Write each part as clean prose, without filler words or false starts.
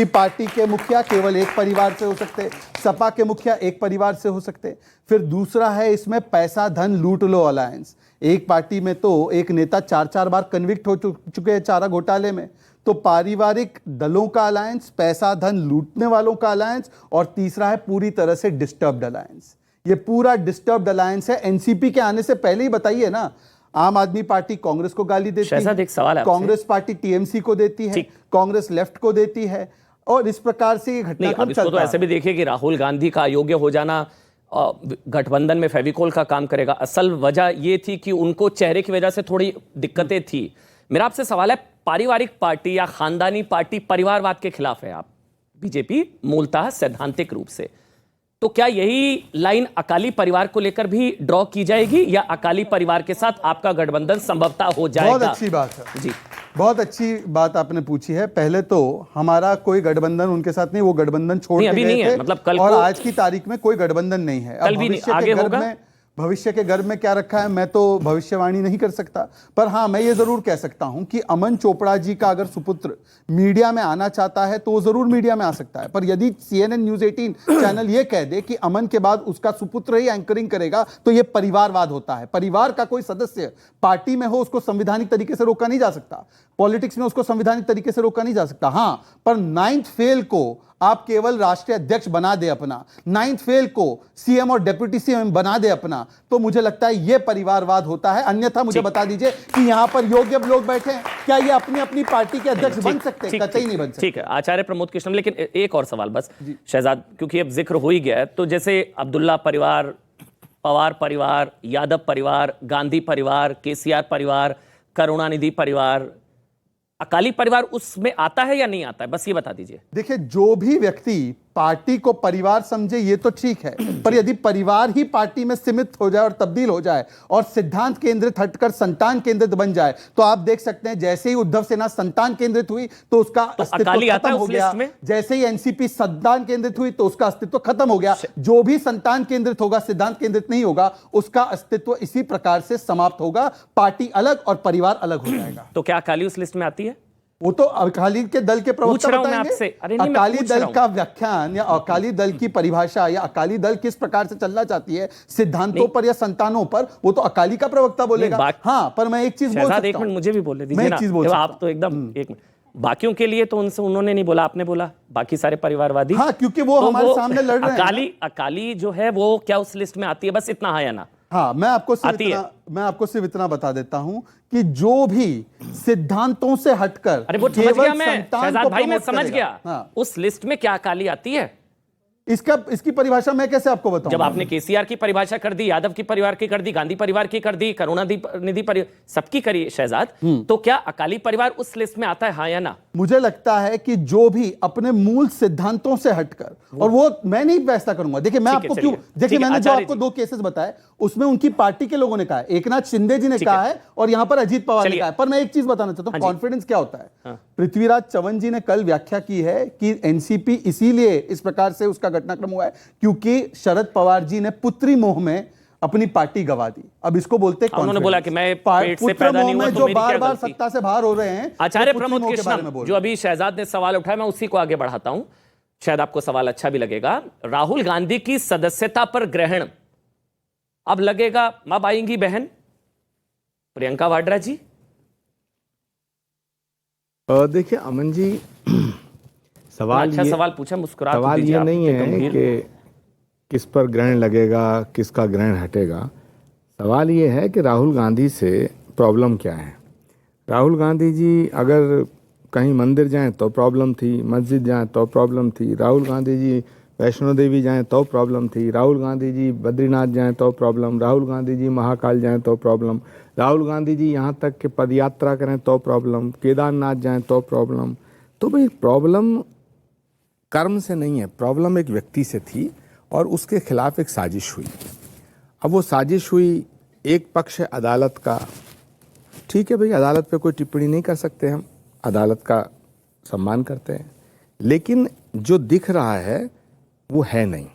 Party के मुखिया केवल एक परिवार से हो सकते, सपा के मुखिया एक परिवार से हो सकते। फिर दूसरा है इसमें पैसा धन लूट लो अलायंस। एक पार्टी में तो एक नेता 4-4 बार कन्विक्ट हो चुके हैं चारा घोटाले में। तो पारिवारिक दलों का अलायंस, पैसा धन लूटने वालों का अलायंस, और तीसरा है पूरी तरह से डिस्टर्ब्ड अलायंस। ये पूरा डिस्टर्ब्ड अलायंस है। एनसीपी के आने से पहले ही बताइए ना, आम आदमी पार्टी कांग्रेस को गाली देती है, एक सवाल है, कांग्रेस पार्टी टीएमसी को देती है, कांग्रेस लेफ्ट को देती है, और इस प्रकार से ये घटनाक्रम चलता है। तो ऐसे भी देखिए कि राहुल गांधी का अयोग्य हो जाना गठबंधन में फेविकोल का काम करेगा। असल वजह ये थी कि उनको चेहरे की वजह से थोड़ी दिक्कतें थी। मेरा आपसे सवाल है, पारिवारिक पार्टी या खानदानी पार्टी परिवारवाद के खिलाफ है आप, बीजेपी मूलतः सैद्धांतिक रूप से, तो क्या यही लाइन अकाली परिवार को लेकर भी ड्रॉ की जाएगी या अकाली परिवार के साथ आपका गठबंधन संभवतः हो जाएगा? बहुत अच्छी बात है जी, बहुत अच्छी बात आपने पूछी है। पहले तो हमारा कोई गठबंधन उनके साथ नहीं, वो गठबंधन छोड़ के गए थे, मतलब कल और आज की तारीख में कोई गठबंधन नहीं है। कल भी नहीं, आगे होगा। भविष्य के गर्भ में क्या रखा है मैं तो भविष्यवाणी नहीं कर सकता, पर हाँ मैं ये जरूर कह सकता हूं कि अमन चोपड़ा जी का अगर सुपुत्र मीडिया में आना चाहता है तो वो जरूर मीडिया में आ सकता है। पर यदि CNN न्यूज़ 18 चैनल ये कह दे कि अमन के बाद उसका सुपुत्र ही एंकरिंग करेगा तो ये परिवारवाद होता है। परिवार का कोई सदस्य पार्टी में हो उसको संवैधानिक तरीके से रोका नहीं जा सकता, पॉलिटिक्स में उसको संवैधानिक तरीके से रोका नहीं जा सकता। हाँ, पर 9th फेल को आप केवल राष्ट्रीय अध्यक्ष बना दे अपना, 9th फेल को सीएम और डिप्टी सीएम बना दे अपना, तो मुझे लगता है यह परिवारवाद होता है। अन्यथा मुझे बता दीजिए कि यहां पर योग्य लोग बैठे हैं, क्या ये अपनी अपनी पार्टी के अध्यक्ष बन सकते हैं? कतई नहीं बन सकते। ठीक है आचार्य प्रमोद कृष्ण, लेकिन एक और सवाल बस शहजाद, क्योंकि अब जिक्र हो ही गया है, तो जैसे अब्दुल्ला परिवार, पवार परिवार, यादव परिवार, गांधी परिवार, केसीआर परिवार, करुणानिधि परिवार, अकाली परिवार उसमें आता है या नहीं आता है? बस ये बता दीजिए। देखिए, जो भी व्यक्ति पार्टी को परिवार समझे ये तो ठीक है, पर यदि परिवार ही पार्टी में सीमित हो जाए और तब्दील हो जाए और सिद्धांत केंद्रित हटकर संतान केंद्रित बन जाए, तो आप देख सकते हैं जैसे ही उद्धव सेना संतान केंद्रित हुई तो उसका अस्तित्व खत्म हो गया। जैसे ही एनसीपी संतान केंद्रित हुई तो उसका अस्तित्व खत्म हो गया। जो भी संतान केंद्रित होगा, सिद्धांत केंद्रित नहीं होगा, उसका अस्तित्व इसी प्रकार से समाप्त होगा। पार्टी अलग और परिवार अलग हो जाएगा। तो क्या अकाली उस लिस्ट में आती है? वो तो अकाली के दल के प्रवक्ता बताएंगे। अकाली दल का व्याख्यान या अकाली दल की परिभाषा या अकाली दल किस प्रकार से चलना चाहती है, सिद्धांतों पर या संतानों पर, वो तो अकाली का प्रवक्ता बोलेगा। हाँ, पर मैं एक चीज बोल सकता हूं। एक मिनट मुझे भी बोलने दीजिए ना, आप तो एकदम एक मिनट, बाकियों के लिए तो उनसे उन्होंने नहीं बोला, आपने बोला, बाकी सारे परिवारवादी। हाँ, क्योंकि वो हमारे सामने लड़ रहे हैं। अकाली जो है वो क्या उस लिस्ट में आती है? बस इतना, हाँ या ना? हाँ, मैं आपको सिर्फ इतना बता देता हूं कि जो भी सिद्धांतों से हटकर, अरे वो समझ गया मैं शहजाद भाई, मैं समझ गया। हाँ। उस लिस्ट में क्या अकाली आती है? इसकी परिभाषा मैं कैसे आपको बताऊं? जब आपने केसीआर की परिभाषा कर दी, यादव की परिवार की कर दी, गांधी परिवार की कर दी, करुणानिधि परिवार, सबकी करी शहजाद, तो क्या अकाली परिवार उस लिस्ट में आता है, हाँ या ना? मुझे लगता है कि जो भी अपने मूल सिद्धांतों से हटकर, और वो मैं नहीं फैसला करूंगा। देखिए मैं आपको क्यों, देखिए मैंने जो आपको 2 केसेस बताए उसमें उनकी पार्टी के लोगों ने कहा है, एकनाथ शिंदे जी ने कहा है और यहां पर अजीत पवार ने कहा है। पर मैं एक चीज बताना चाहता हूं, कॉन्फिडेंस क्या होता है। पृथ्वीराज चव्हाण जी ने कल व्याख्या की है कि एनसीपी इसीलिए इस प्रकार से उसका घटनाक्रम हुआ है क्योंकि शरद पवार जी ने पुत्री मोह में अपनी पार्टी गवा दी। अब इसको बोलते हैं, उन्होंने बोला कि मैं पेट से पैदा नहीं हुआ, तो जो बार-बार सत्ता से बाहर हो रहे हैं। आचार्य प्रमोद कृष्ण, जो अभी शहजाद ने सवाल उठाया, मैं उसी को आगे बढ़ाता हूं, शायद आपको सवाल अच्छा भी लगेगा। राहुल गांधी की सदस्यता पर ग्रहण अब लगेगा, अब आएंगी बहन प्रियंका वाड्रा जी। देखिए अमन जी, सवाल अच्छा सवाल पूछा, मुस्कुरा सवाल ये नहीं है कि किस पर ग्रहण लगेगा, किसका ग्रहण हटेगा। सवाल ये है कि राहुल गांधी से प्रॉब्लम क्या है। राहुल गांधी जी अगर कहीं मंदिर जाएं तो प्रॉब्लम थी, मस्जिद जाएं तो प्रॉब्लम थी, राहुल गांधी जी वैष्णो देवी जाएं तो प्रॉब्लम थी, राहुल गांधी जी बद्रीनाथ जाएं तो प्रॉब्लम, राहुल गांधी जी महाकाल जाएं तो प्रॉब्लम, राहुल गांधी जी यहाँ तक कि पदयात्रा करें तो प्रॉब्लम, केदारनाथ जाएं तो प्रॉब्लम। तो भाई प्रॉब्लम कर्म से नहीं है, प्रॉब्लम एक व्यक्ति से थी और उसके खिलाफ एक साजिश हुई। अब वो साजिश हुई, एक पक्ष है अदालत का, ठीक है भाई, अदालत पे कोई टिप्पणी नहीं कर सकते, हम अदालत का सम्मान करते हैं, लेकिन जो दिख रहा है वो है नहीं।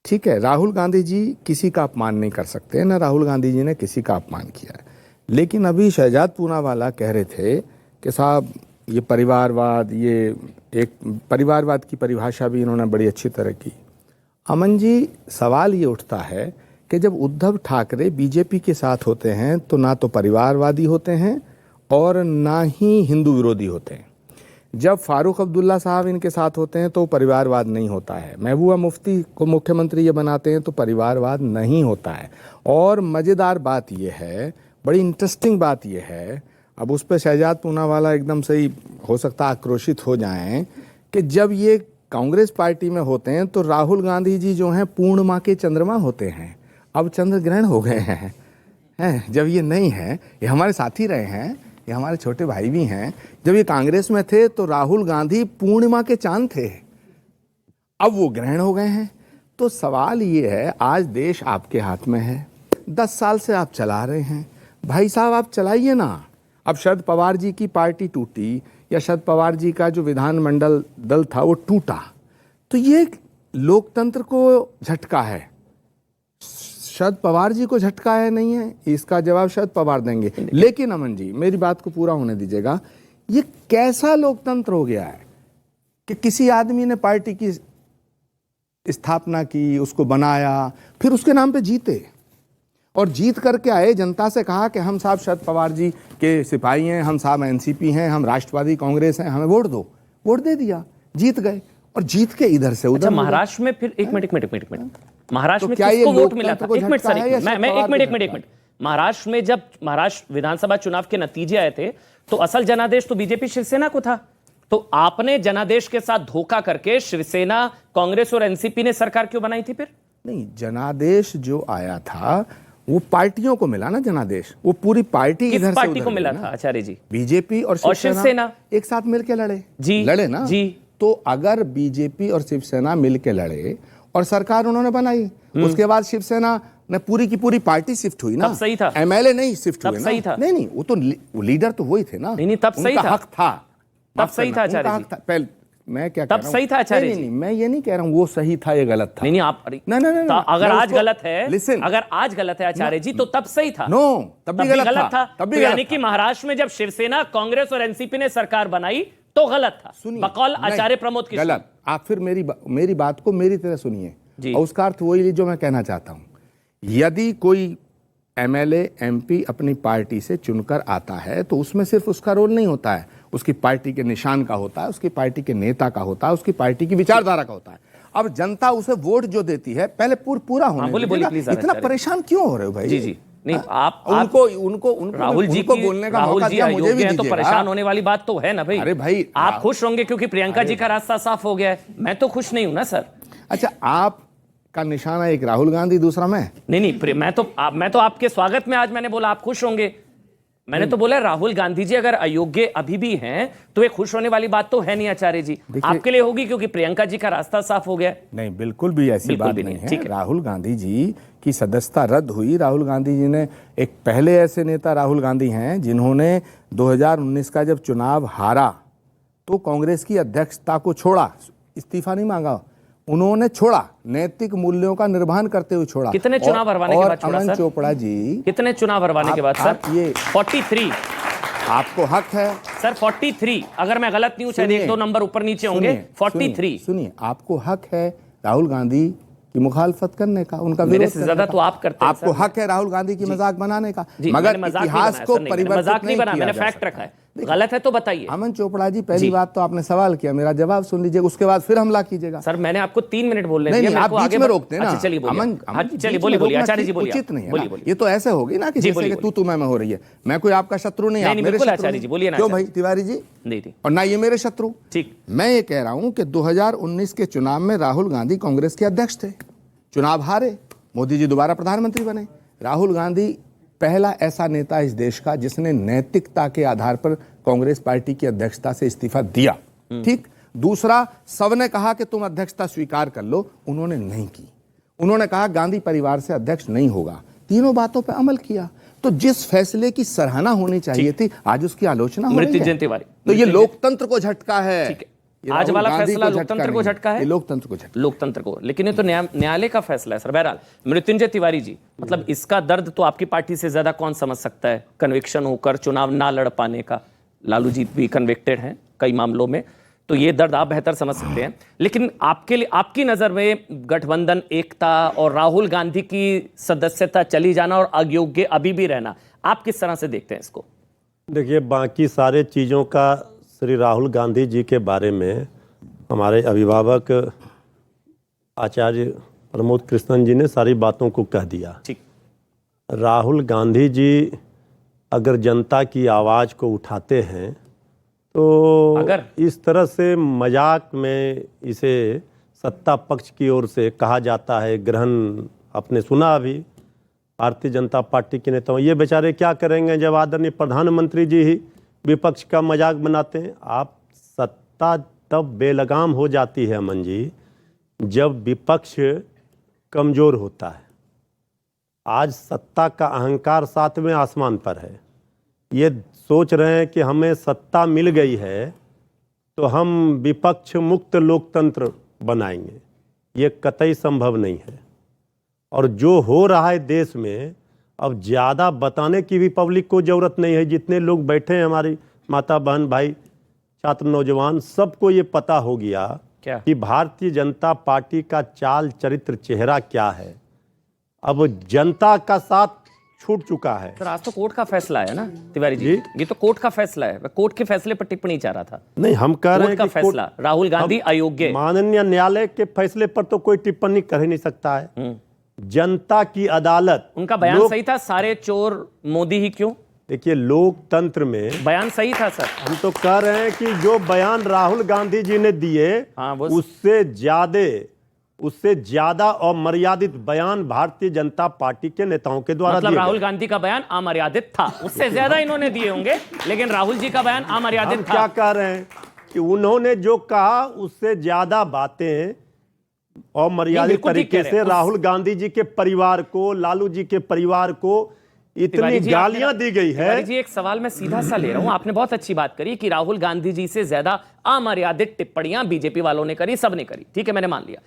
ठीक है, राहुल गांधी जी किसी का अपमान नहीं कर सकते, ना राहुल गांधी जी ने किसी का अपमान किया है। लेकिन अभी शहजाद पूनावाला कह रहे थे कि साहब ये परिवारवाद, ये एक परिवारवाद की परिभाषा भी इन्होंने बड़ी अच्छी तरह की। अमन जी, सवाल ये उठता है कि जब उद्धव ठाकरे बीजेपी के साथ होते हैं तो ना तो परिवारवादी होते हैं और ना ही हिंदू विरोधी होते हैं। जब फारूक अब्दुल्ला साहब इनके साथ होते हैं तो परिवारवाद नहीं होता है। महबूबा मुफ्ती को मुख्यमंत्री ये बनाते हैं तो परिवारवाद नहीं होता है। और मज़ेदार बात यह है, बड़ी इंटरेस्टिंग बात यह है, अब उस पर शहजाद पूनावाला एकदम सही हो सकता आक्रोशित हो जाएं कि जब ये कांग्रेस पार्टी में होते हैं तो राहुल गांधी जी जो हैं पूर्णिमा के चंद्रमा होते हैं। अब चंद्र ग्रहण हो गए हैं जब ये नहीं है, ये हमारे साथी रहे हैं, ये हमारे छोटे भाई भी हैं। जब ये कांग्रेस में थे तो राहुल गांधी पूर्णिमा के चांद थे, अब वो ग्रहण हो गए हैं। तो सवाल ये है, आज देश आपके हाथ में है, 10 साल से आप चला रहे हैं, भाई साहब आप चलाइए ना। अब शरद पवार जी की पार्टी टूटी या शरद पवार जी का जो विधानमंडल दल था वो टूटा, तो ये लोकतंत्र को झटका है। शरद पवार जी को झटका है नहीं है, इसका जवाब शरद पवार देंगे। लेकिन अमन जी, मेरी बात को पूरा होने दीजिएगा, ये कैसा लोकतंत्र हो गया है कि किसी आदमी ने पार्टी की स्थापना की, उसको बनाया, फिर उसके नाम पे जीते और जीत करके आए, जनता से कहा कि हम साहब शरद पवार जी के सिपाही हैं, हम साहब एनसीपी हैं, हम राष्ट्रवादी कांग्रेस हैं, हमें वोट दो। वोट दे दिया, जीत गए और जीत के इधर से उधर। महाराष्ट्र में फिर एक मिनट महाराष्ट्र में किसको वोट मिला था? एक मिनट सर, एक मिनट। महाराष्ट्र में जब महाराष्ट्र विधानसभा चुनाव के नतीजे आए थे तो असल जनादेश तो बीजेपी शिवसेना को था। तो आपने जनादेश के साथ धोखा करके शिवसेना, कांग्रेस और एनसीपी ने सरकार क्यों बनाई थी फिर? नहीं, जनादेश जो आया था वो पार्टियों को मिला ना। जनादेश वो पूरी पार्टी इधर से पार्टी को मिला था आचार्य जी? बीजेपी और शिवसेना एक साथ मिलकर लड़े जी, लड़े ना जी। तो अगर बीजेपी और शिवसेना मिलकर लड़े और सरकार उन्होंने बनाई, उसके बाद शिवसेना ने पूरी की पूरी पार्टी शिफ्ट हुई ना। तब सही था। एमएलए नहीं शिफ्ट हुए ना। सही था। नहीं, वो तो लीडर तो वही थे ना। नहीं, तब सही था। हक था, तब सही था आचार्य जी। पहले मैं क्या तब सही था आचार्य जी। नहीं, मैं ये नहीं कह रहा हूँ वो सही था, ये गलत था। नहीं, आप नहीं, अगर आज गलत है, अगर आज गलत है आचार्य जी, तो तब सही था। नो, तब भी गलत था। तब भी यानी कि महाराष्ट्र में जब शिवसेना, कांग्रेस और एनसीपी ने सरकार बनाई तो गलत था, बकौल आचार्य प्रमोद की। गलत। आप फिर मेरी बात को मेरी तरह सुनिए, और उसका अर्थ वही जो मैं कहना चाहता हूं। यदि कोई एमएलए एमपी अपनी पार्टी से चुनकर आता है तो उसमें सिर्फ उसका रोल नहीं होता है, उसकी पार्टी के निशान का होता है, उसकी पार्टी के नेता का होता है, उसकी पार्टी की विचारधारा का होता है। अब जनता उसे वोट जो देती है, पहले पूरा होने दीजिएगा। इतना परेशान क्यों हो रहे हो भाई? जी नहीं, आप उनको राहुल जी को बोलने का मौका दिया, मुझे भी दीजिएगा। तो परेशान होने वाली बात तो है ना भाई। अरे भाई, आप खुश होंगे क्योंकि प्रियंका जी का रास्ता साफ हो गया है, मैं तो खुश नहीं हूं ना सर। अच्छा, आप का निशाना एक राहुल गांधी, दूसरा मैं। नहीं, मैं तो आपके स्वागत में आज मैंने बोला आप खुश होंगे। मैंने तो बोला राहुल गांधी जी अगर अयोग्य अभी भी हैं तो ये खुश होने वाली बात तो है नहीं आचार्य जी। आपके लिए होगी क्योंकि प्रियंका जी का रास्ता साफ हो गया। नहीं, बिल्कुल भी ऐसी बात नहीं है। राहुल गांधी जी की सदस्यता रद्द हुई। राहुल गांधी जी ने एक पहले ऐसे नेता राहुल गांधी हैं जिन्होंने 2019 का जब चुनाव हारा तो कांग्रेस की अध्यक्षता को छोड़ा, इस्तीफा नहीं मांगा, उन्होंने छोड़ा, नैतिक मूल्यों का निर्वहन करते हुए छोड़ा। कितने चुनाव हरवाने के बाद छोड़ा अमन चोपड़ा जी, कितने चुनाव हरवाने के बाद सर? ये 43। आपको हक है सर, 43। अगर मैं गलत नहीं हूं, शायद 1-2 नंबर ऊपर नीचे होंगे। 43। सुनिए, आपको हक है राहुल गांधी की मुखालफत करने का, उनका विरोध करने ज्यादा तो आप करते हैं। आपको हक है राहुल गांधी की मजाक बनाने का, मगर इतिहास को परिवर्तित नहीं किया। मैंने फैक्ट रखा है, गलत है तो बताइए। अमन चोपड़ा जी, पहली बात तो आपने सवाल किया, मेरा जवाब सुन लीजिएगा, उसके बाद फिर हमला कीजिएगा। सर, मैंने आपको 3 मिनट बोलने दिए। नहीं, आप बीच में रोकते हैं ना। चलिए बोलिए आचार्य जी, बोलिए। उचित नहीं है, ये तो ऐसे होगी ना कि जैसे कि तू मैं हो रही है। मैं कोई आपका शत्रु नहीं, आप मेरे आचार्य जी बोलिए ना। क्यों भाई तिवारी जी? नहीं, और ना ये मेरे शत्रु। ठीक, मैं ये कह रहा हूं कि 2019 के चुनाव में राहुल गांधी कांग्रेस के अध्यक्ष थे, चुनाव हारे, मोदी जी दोबारा प्रधानमंत्री बने। राहुल गांधी पहला ऐसा नेता इस देश का जिसने नैतिकता के आधार पर कांग्रेस पार्टी की अध्यक्षता से इस्तीफा दिया। ठीक। दूसरा, सबने कहा कि तुम अध्यक्षता स्वीकार कर लो, उन्होंने नहीं की। उन्होंने कहा गांधी परिवार से अध्यक्ष नहीं होगा। तीनों बातों पर अमल किया। तो जिस फैसले की सराहना होनी चाहिए थी, आज उसकी आलोचना हो रही है। तो ये लोकतंत्र को झटका है। आज वाला फैसला लोकतंत्र को झटका है, लोकतंत्र को। लेकिन ये तो न्यायालय का फैसला है सर। बहरहाल मृत्युंजय तिवारी जी, मतलब इसका दर्द तो आपकी पार्टी से ज्यादा कौन समझ सकता है, कन्विक्शन होकर चुनाव ना लड़ पाने का। लालू जी भी कन्विक्टेड हैं कई मामलों में, तो ये दर्द आप बेहतर समझ सकते हैं। लेकिन आपके लिए, आपकी नजर में गठबंधन एकता और राहुल गांधी की सदस्यता चली जाना और अयोग्य अभी भी रहना, आप किस तरह से देखते हैं इसको? देखिए, बाकी सारे चीज़ों का श्री राहुल गांधी जी के बारे में हमारे अभिभावक आचार्य प्रमोद कृष्णन जी ने सारी बातों को कह दिया। ठीक। राहुल गांधी जी अगर जनता की आवाज़ को उठाते हैं तो अगर इस तरह से मजाक में इसे सत्ता पक्ष की ओर से कहा जाता है, ग्रहण आपने सुना अभी भारतीय जनता पार्टी के नेताओं, ये बेचारे क्या करेंगे जब आदरणीय प्रधानमंत्री जी ही विपक्ष का मजाक बनाते हैं। आप सत्ता तब बेलगाम हो जाती है अमन जी जब विपक्ष कमज़ोर होता है। आज सत्ता का अहंकार 7वें आसमान पर है। ये सोच रहे हैं कि हमें सत्ता मिल गई है तो हम विपक्ष मुक्त लोकतंत्र बनाएंगे। ये कतई संभव नहीं है। और जो हो रहा है देश में, अब ज़्यादा बताने की भी पब्लिक को ज़रूरत नहीं है। जितने लोग बैठे हैं, हमारी माता बहन भाई छात्र नौजवान, सबको ये पता हो गया क्या कि भारतीय जनता पार्टी का चाल चरित्र चेहरा क्या है। अब जनता का साथ छूट चुका है। सर, आज तो कोर्ट का फैसला है ना तिवारी जी, ये तो कोर्ट का फैसला है। मैं कोर्ट के फैसले पर टिप्पणी चाह रहा था। नहीं, हम कह रहे हैं कोर्ट का कि फैसला, राहुल गांधी अयोग्य। माननीय न्यायालय के फैसले पर तो कोई टिप्पणी कर ही नहीं सकता है। जनता की अदालत, उनका बयान सही था, सारे चोर मोदी ही क्यों? देखिए, लोकतंत्र में बयान सही था सर। हम तो कह रहे हैं कि जो बयान राहुल गांधी जी ने दिए, उससे ज्यादा और मर्यादित बयान भारतीय जनता पार्टी के नेताओं के द्वारा मतलब दिए राहुल गए। गांधी का बयान अमर्यादित था, उससे ज्यादा इन्होंने दिए होंगे, लेकिन राहुल जी का बयान अमर्यादित हम था। क्या कह रहे हैं कि उन्होंने जो कहा उससे ज्यादा बातें और मर्यादित तरीके से राहुल गांधी जी के परिवार को, लालू जी के परिवार को इतनी गालियां दी गई है। तिवारी जी, एक सवाल मैं सीधा सा ले रहा हूं। आपने बहुत अच्छी बात करी कि राहुल गांधी जी से ज्यादा अमर्यादित टिप्पणियां बीजेपी वालों ने करी, सबने करी, ठीक है, मैंने मान लिया।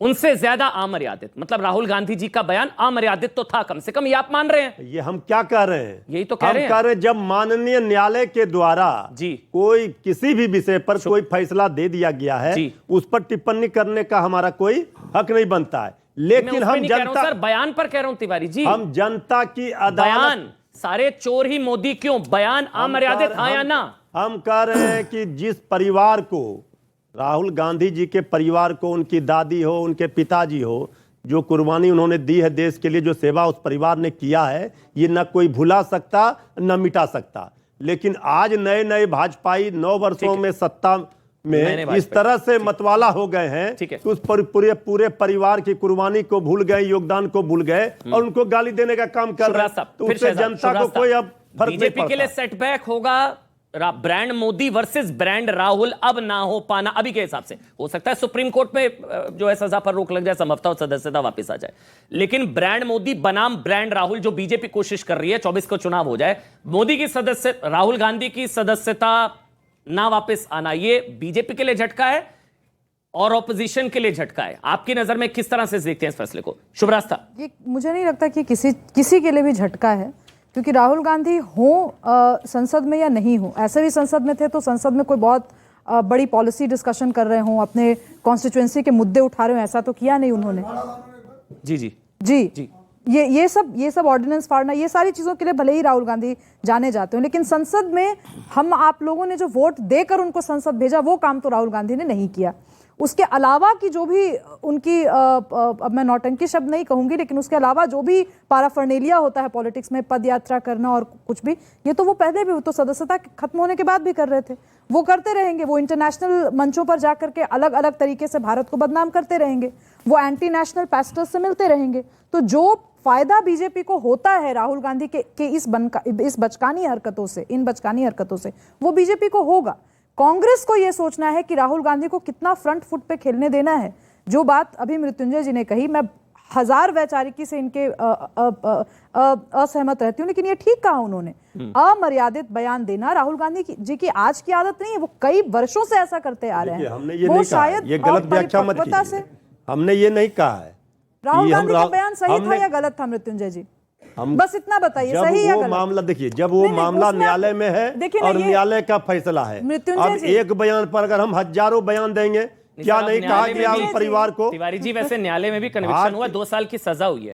उनसे ज्यादा अमर्यादित, मतलब राहुल गांधी जी का बयान अमर्यादित तो था, कम से कम ये आप मान रहे हैं। ये हम क्या कह रहे हैं? यही तो कह रहे हैं। जब माननीय न्यायालय के द्वारा जी कोई किसी भी विषय पर कोई फैसला दे दिया गया है, उस पर टिप्पणी करने का हमारा कोई हक नहीं बनता है। लेकिन हम जनता, सर बयान पर कह रहा हूं तिवारी जी, हम जनता की अदालत, बयान सारे चोर ही मोदी क्यों, बयान अमर्यादित था या ना? हम कह रहे हैं कि जिस परिवार को, राहुल गांधी जी के परिवार को, उनकी दादी हो, उनके पिताजी हो, जो कुर्बानी उन्होंने दी है देश के लिए, जो सेवा उस परिवार ने किया है, ये न कोई भुला सकता न मिटा सकता। लेकिन आज नए नए भाजपाई 9 वर्षों में सत्ता में इस तरह से मतवाला हो गए हैं कि उस पूरे परिवार की कुर्बानी को भूल गए, योगदान को भूल गए और उनको गाली देने का काम कर रहे हैं। तो उससे जनता को कोई अब फर्क नहीं पड़ता। बीजेपी के लिए सेटबैक होगा brand Modi versus brand Rahul अब ना हो पाना। अभी के हिसाब से हो सकता है सुप्रीम कोर्ट में जो है सजा पर रोक लग जाए, संभवतः सदस्यता वापस आ जाए, लेकिन ब्रांड मोदी बनाम ब्रांड राहुल जो बीजेपी कोशिश कर रही है, 24 को चुनाव हो जाए, मोदी की सदस्य, राहुल गांधी की सदस्यता ना वापस आना, ये बीजेपी के लिए झटका है और ऑपोजिशन के लिए झटका है। आपकी नजर में किस तरह से देखते हैं इस फैसले को? शुभ रास्ता। ये मुझे नहीं लगता कि किसी के लिए भी झटका है, क्योंकि राहुल गांधी हो संसद में या नहीं हो, ऐसे भी संसद में थे तो संसद में कोई बहुत बड़ी पॉलिसी डिस्कशन कर रहे हों, अपने कॉन्स्टिट्यूएंसी के मुद्दे उठा रहे हो, ऐसा तो किया नहीं उन्होंने। जी जी जी जी ये सब ऑर्डिनेंस फाड़ना, ये सारी चीज़ों के लिए भले ही राहुल गांधी जाने जाते हो, लेकिन संसद में हम आप लोगों ने जो वोट देकर उनको संसद भेजा, वो काम तो राहुल गांधी ने नहीं किया। उसके अलावा की जो भी उनकी अब मैं नौटंकी शब्द नहीं कहूंगी, लेकिन उसके अलावा जो भी पाराफर्नेलिया होता है पॉलिटिक्स में, पद यात्रा करना और कुछ भी, ये तो वो पहले भी, तो सदस्यता खत्म होने के बाद भी कर रहे थे, वो करते रहेंगे। वो इंटरनेशनल मंचों पर जाकर के अलग अलग तरीके से भारत को बदनाम करते रहेंगे, वो एंटी नेशनल पैस्टर्स से मिलते रहेंगे। तो जो फायदा बीजेपी को होता है राहुल गांधी के इस बचकानी हरकतों से, इन बचकानी हरकतों से, वो बीजेपी को होगा। कांग्रेस को यह सोचना है कि राहुल गांधी को कितना फ्रंट फुट पे खेलने देना है। जो बात अभी मृत्युंजय जी ने कही, मैं 1000 वैचारिकी से इनके असहमत रहती हूँ, लेकिन ये ठीक कहा उन्होंने। अमर्यादित बयान देना राहुल गांधी जी की आज की आदत नहीं है, वो कई वर्षों से ऐसा करते आ रहे हैं। वो शायद ये गलत व्याख्या मत कीजिए, हमने ये नहीं कहा है। राहुल गांधी का बयान सही था या गलत था मृत्युंजय जी? हम बस इतना बताइए, जब सही या वो गलत? मामला देखिए, जब वो नहीं, नहीं, मामला उसमें आप- न्यायालय में है देखिए ना, और ये न्यायालय का फैसला है, मृत्युंजय अब जी- एक बयान पर अगर हम हजारों बयान देंगे, क्या सर, अब नहीं कहा न्यायालय गया में उस भी- परिवार को? तिवारी जी वैसे न्यायालय में भी कन्विक्शन हुआ, 2 साल की सजा हुई है।